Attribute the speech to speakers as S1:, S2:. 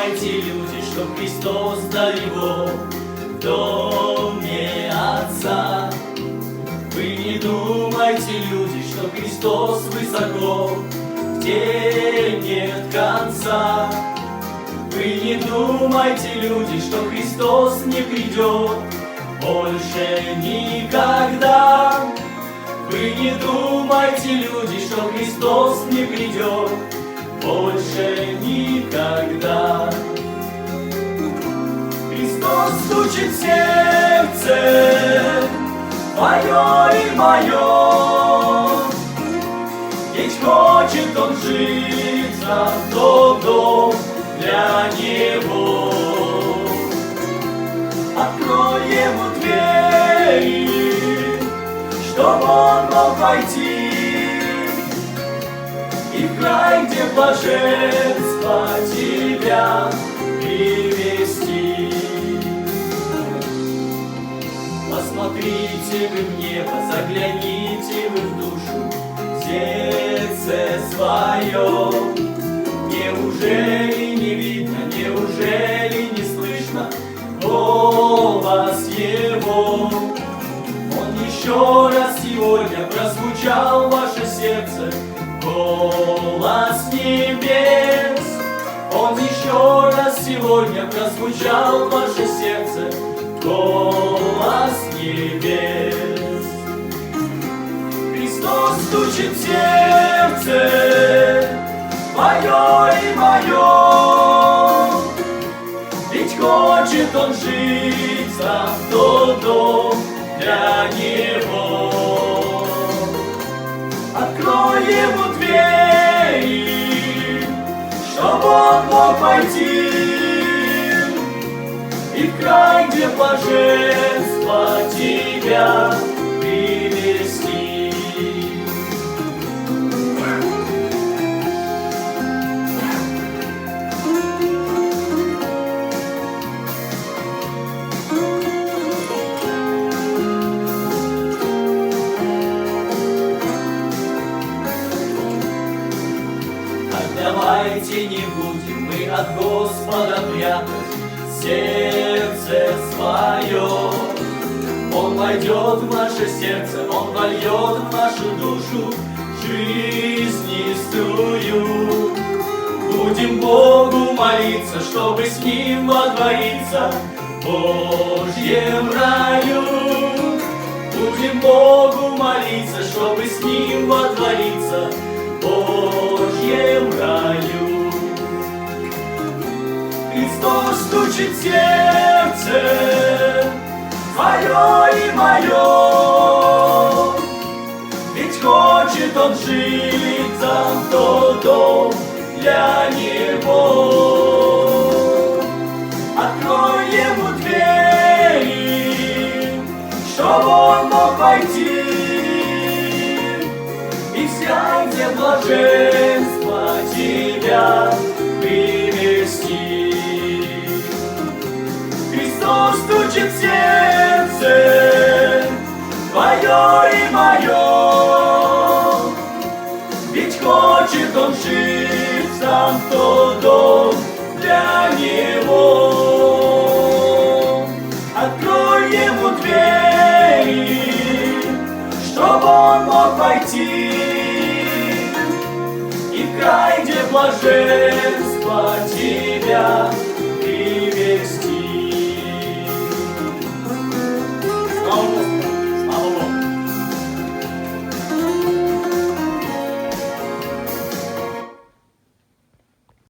S1: думайте, люди, что Христос дал его в доме Отца. Вы не думайте, люди, что Христос высоко, где нет конца. Вы не думайте, люди, что Христос не придет больше никогда. Вы не думайте, люди, что Христос не придет больше никогда. Христос стучит в сердце твое и мое, ведь хочет Он жить за тот дом для Него. Открой Ему двери, чтоб Он мог войти, и в край, где блаженство тебя привести. Посмотрите вы в небо, загляните вы в душу, в сердце свое. Неужели не видно, неужели не слышно голос Его? Он еще раз сегодня прозвучал в ваше сердце, голос небес. Он еще раз сегодня прозвучал в ваше сердце, голос небес. Христос стучит в сердце твое и мое, ведь хочет Он жить за тот дом для Него. Открой Ему двери, чтоб Он мог войти, и в край, где блаженство тебя привести. Давайте не будем мы от Господа прятать сердце свое. Он войдет в наше сердце, Он вольет в нашу душу жизнистую. Будем Богу молиться, чтобы с Ним водвориться в Божьем раю. Будем Богу молиться, чтобы с Ним водвориться в Божьем раю. Христос стучит в сердце твое и мое, ведь хочет Он жить за тот дом для Него. Открой Ему двери, чтоб Он мог войти, и в край, где блаженство тебя привести. Христос стучит в сердце твое и мое, ведь хочет Он жить сам в тот дом для Него. Открой Ему двери, чтоб Он мог войти, и в край, где блаженство тебя